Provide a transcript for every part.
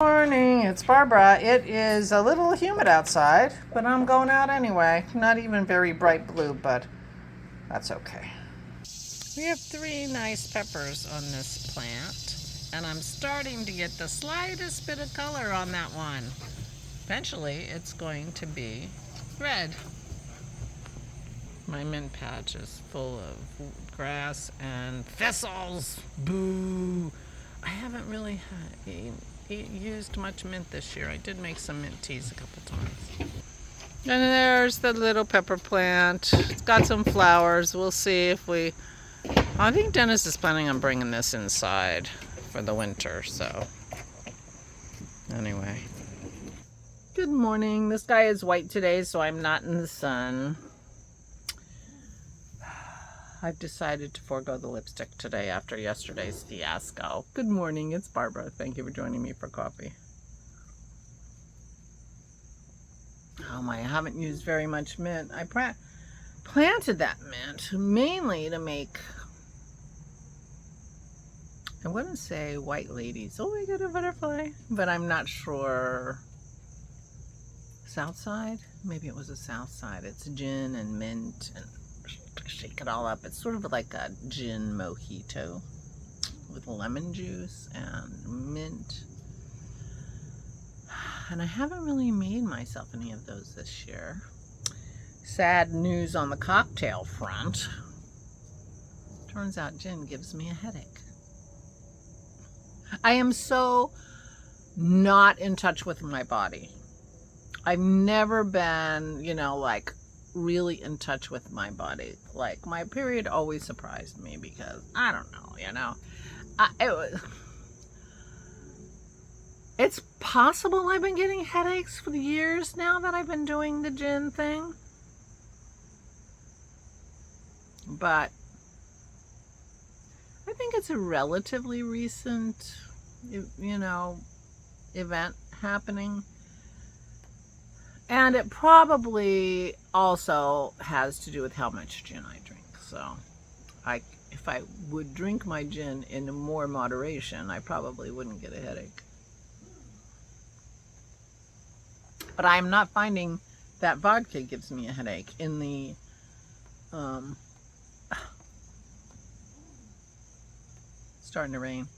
Morning, it's Barbara. It is a little humid outside, but I'm going out anyway. Not even very bright blue, but that's okay. We have 3 nice peppers on this plant, and I'm starting to get the slightest bit of color on that one. Eventually, it's going to be red. My mint patch is full of grass and thistles. Boo! I haven't really used much mint this year. I did make some mint teas a couple times. And there's the little pepper plant. It's got some flowers. We'll see if I think Dennis is planning on bringing this inside for the winter, so anyway. Good morning. The sky is white today, so I'm not in the sun. I've decided to forego the lipstick today after yesterday's fiasco. Good morning, it's Barbara. Thank you for joining me for coffee. I haven't used very much mint. I planted that mint mainly to make, I wouldn't say white ladies. Oh, I got a butterfly. But I'm not sure. South side? Maybe it was a south side. It's gin and mint and shake it all up. It's sort of like a gin mojito with lemon juice and mint. And I haven't really made myself any of those this year. Sad news on the cocktail front. Turns out gin gives me a headache. I am so not in touch with my body. I've never been, like really in touch with my body. Like, my period always surprised me because I don't know, it's possible I've been getting headaches for years now that I've been doing the gin thing, but I think it's a relatively recent event happening. And it probably also has to do with how much gin I drink. So if I would drink my gin in more moderation, I probably wouldn't get a headache. But I'm not finding that vodka gives me a headache in the starting to rain,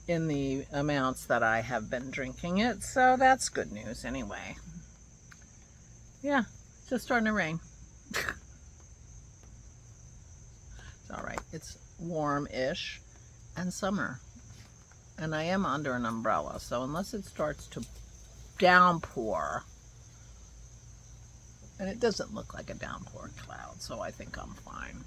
in the amounts that I have been drinking it. So that's good news anyway. Yeah, it's just starting to rain. It's all right. It's warm-ish and summer. And I am under an umbrella, so unless it starts to downpour, and it doesn't look like a downpour cloud, so I think I'm fine.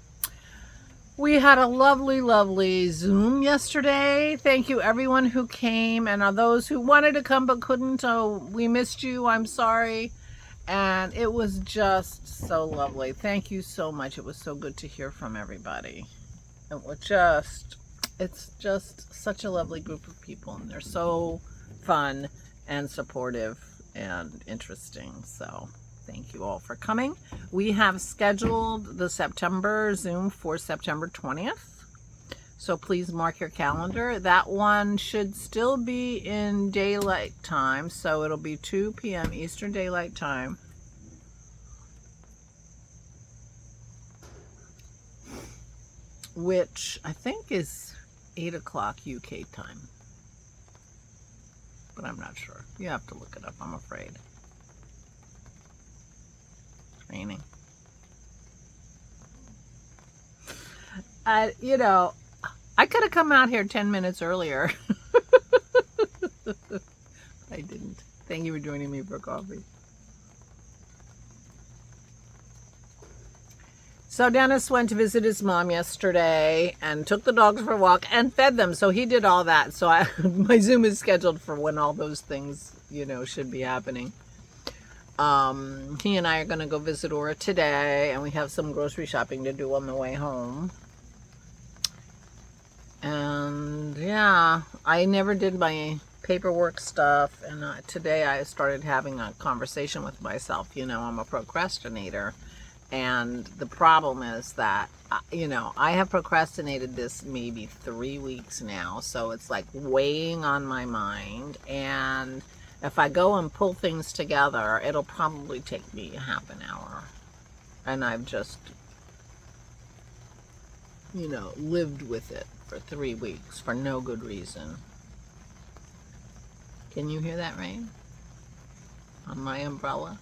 We had a lovely, lovely Zoom yesterday. Thank you everyone who came, and those who wanted to come but couldn't. Oh, we missed you. I'm sorry. And it was just so lovely. Thank you so much. It was so good to hear from everybody. It's just such a lovely group of people, and they're so fun and supportive and interesting. So thank you all for coming. We have scheduled the September Zoom for September 20th. So please mark your calendar. That one should still be in daylight time. So it'll be 2 p.m. Eastern Daylight Time. Which I think is 8 o'clock UK time. But I'm not sure. You have to look it up, I'm afraid. It's raining. I could have come out here 10 minutes earlier. I didn't. Thank you for joining me for coffee. So Dennis went to visit his mom yesterday and took the dogs for a walk and fed them. So he did all that. So my Zoom is scheduled for when all those things, should be happening. He and I are going to go visit Aura today, and we have some grocery shopping to do on the way home. And yeah, I never did my paperwork stuff, and today I started having a conversation with myself. I'm a procrastinator, And the problem is that, you know, I have procrastinated this maybe 3 weeks now. So it's like weighing on my mind. And if I go and pull things together, it'll probably take me half an hour. And I've just, you know, lived with it for 3 weeks for no good reason. Can you hear that rain on my umbrella?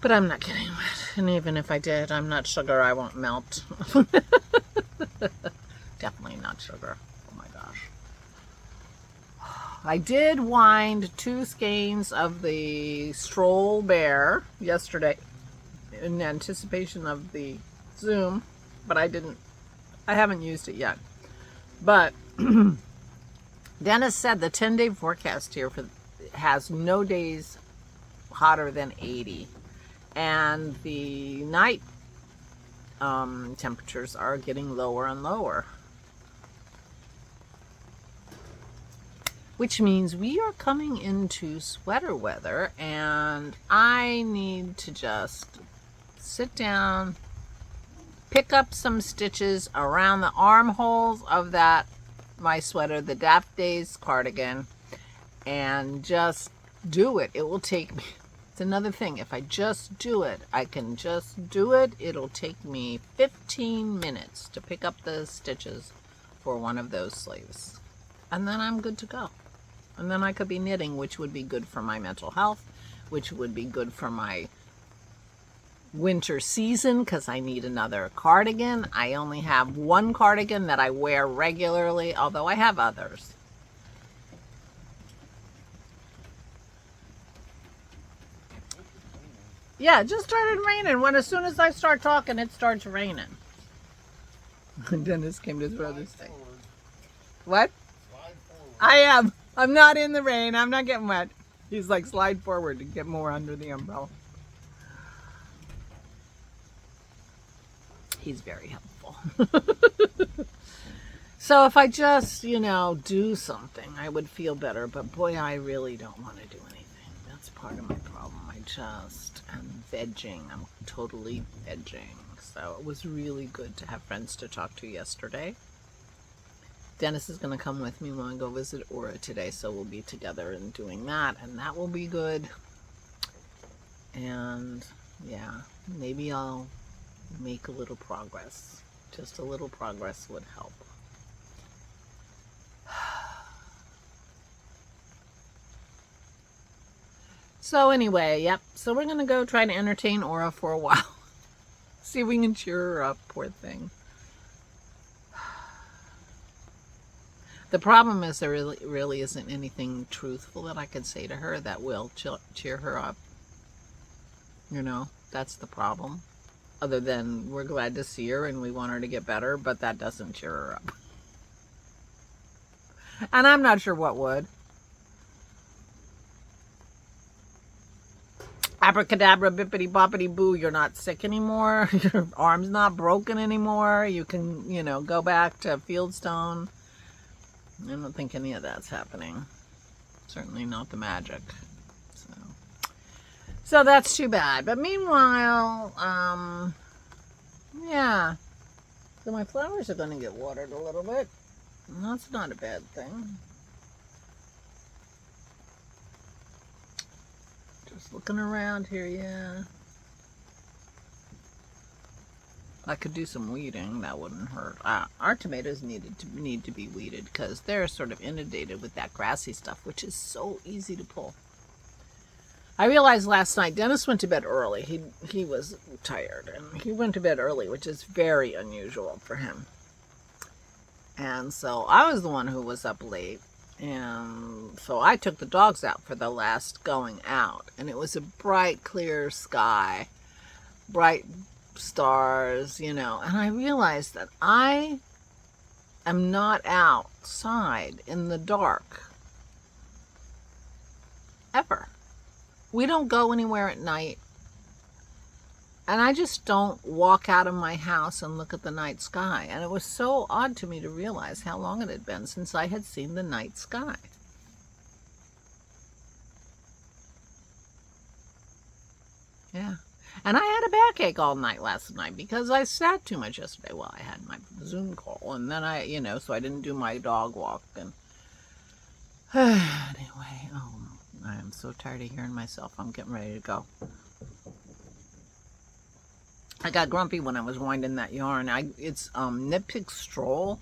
But I'm not getting wet. And even if I did, I'm not sugar. I won't melt. Definitely not sugar. Oh my gosh. I did wind 2 skeins of the Stroll Bear yesterday in anticipation of the Zoom, but I haven't used it yet. But Dennis said the 10-day forecast here has no days hotter than 80. And the night temperatures are getting lower and lower. Which means we are coming into sweater weather, and I need to just sit down, pick up some stitches around the armholes of my sweater, the Daft Days cardigan, and just do it. It will take me... It's another thing. If I just do it, I can just do it. It'll take me 15 minutes to pick up the stitches for one of those sleeves. And then I'm good to go. And then I could be knitting, which would be good for my mental health, which would be good for my winter season, because I need another cardigan. I only have one cardigan that I wear regularly, although I have others. Yeah, it just started raining. As soon as I start talking, it starts raining. Dennis came to throw this thing. What? Slide forward. I am. I'm not in the rain. I'm not getting wet. He's like, slide forward to get more under the umbrella. He's very helpful. So if I just, you know, do something, I would feel better. But boy, I really don't want to do anything. That's part of my problem. I just am vegging. I'm totally vegging. So it was really good to have friends to talk to yesterday. Dennis is going to come with me when I go visit Aura today, so we'll be together and doing that, and that will be good. And yeah, maybe I'll make a little progress. Just a little progress would help. So anyway, yep. So we're going to go try to entertain Aura for a while. See if we can cheer her up, poor thing. The problem is there really isn't anything truthful that I can say to her that will cheer her up. You know, that's the problem. Other than we're glad to see her and we want her to get better, but that doesn't cheer her up. And I'm not sure what would. Abracadabra, bippity boppity boo, you're not sick anymore. Your arm's not broken anymore. You can, you know, go back to Fieldstone. I don't think any of that's happening. Certainly not the magic. So that's too bad. But meanwhile, yeah. So my flowers are going to get watered a little bit. And that's not a bad thing. Just looking around here, yeah. I could do some weeding. That wouldn't hurt. Our tomatoes need to be weeded because they're sort of inundated with that grassy stuff, which is so easy to pull. I realized last night, Dennis went to bed early. He was tired, and he went to bed early, which is very unusual for him. And so I was the one who was up late, and so I took the dogs out for the last going out, and it was a bright, clear sky, bright stars, you know, and I realized that I am not outside in the dark ever. We don't go anywhere at night, and I just don't walk out of my house and look at the night sky. And it was so odd to me to realize how long it had been since I had seen the night sky. Yeah. And I had a backache all night last night because I sat too much yesterday. Well, I had my Zoom call, and then so I didn't do my dog walk. And anyway, I am so tired of hearing myself. I'm getting ready to go. I got grumpy when I was winding that yarn. It's Nitpick Stroll,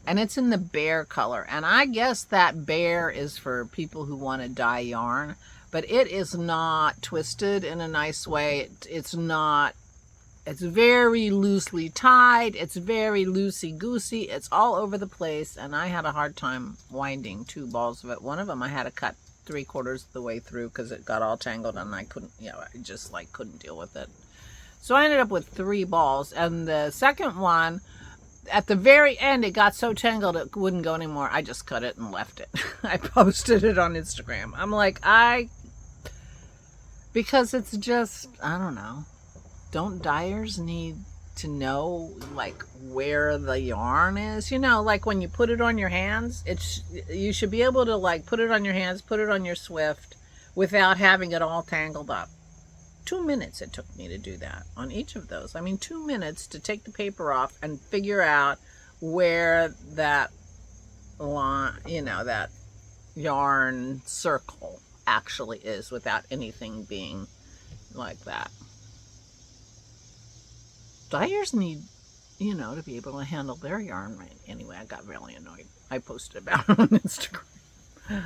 and it's in the bear color. And I guess that bear is for people who want to dye yarn, but it is not twisted in a nice way. It's not. It's very loosely tied. It's very loosey-goosey. It's all over the place, and I had a hard time winding 2 balls of it. One of them I had to cut 3/4 of the way through because it got all tangled, and I couldn't, I just like couldn't deal with it. So I ended up with 3 balls, and the second one, at the very end, it got so tangled it wouldn't go anymore. I just cut it and left it. I posted it on Instagram. I'm like, because it's just, I don't know. Don't dyers need to know, like, where the yarn is? Like when you put it on your hands, you should be able to, like, put it on your hands, put it on your Swift without having it all tangled up. 2 minutes it took me to do that on each of those. I mean, 2 minutes to take the paper off and figure out where that line, that yarn circle actually is without anything being like that. Dyers need, to be able to handle their yarn right. Anyway, I got really annoyed. I posted about it on Instagram.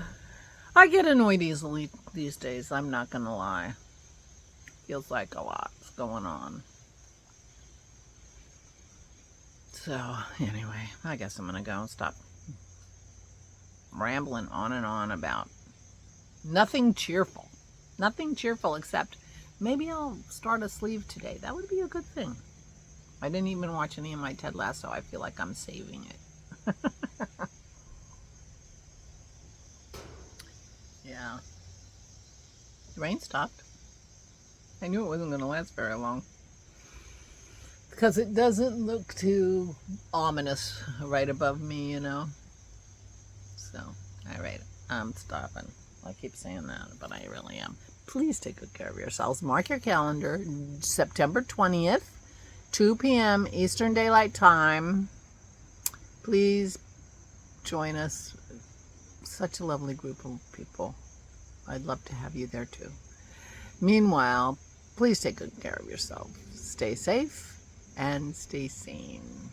I get annoyed easily these days, I'm not going to lie. Feels like a lot's going on. So, anyway, I guess I'm going to go and stop rambling on and on about nothing cheerful. Nothing cheerful except maybe I'll start a sleeve today. That would be a good thing. I didn't even watch any of my Ted Lasso. I feel like I'm saving it. Yeah. The rain stopped. I knew it wasn't going to last very long. Because it doesn't look too ominous right above me, So, alright. I'm stopping. I keep saying that, but I really am. Please take good care of yourselves. Mark your calendar. September 20th. 2 p.m. Eastern Daylight Time. Please join us. Such a lovely group of people. I'd love to have you there too. Meanwhile, please take good care of yourself. Stay safe and stay sane.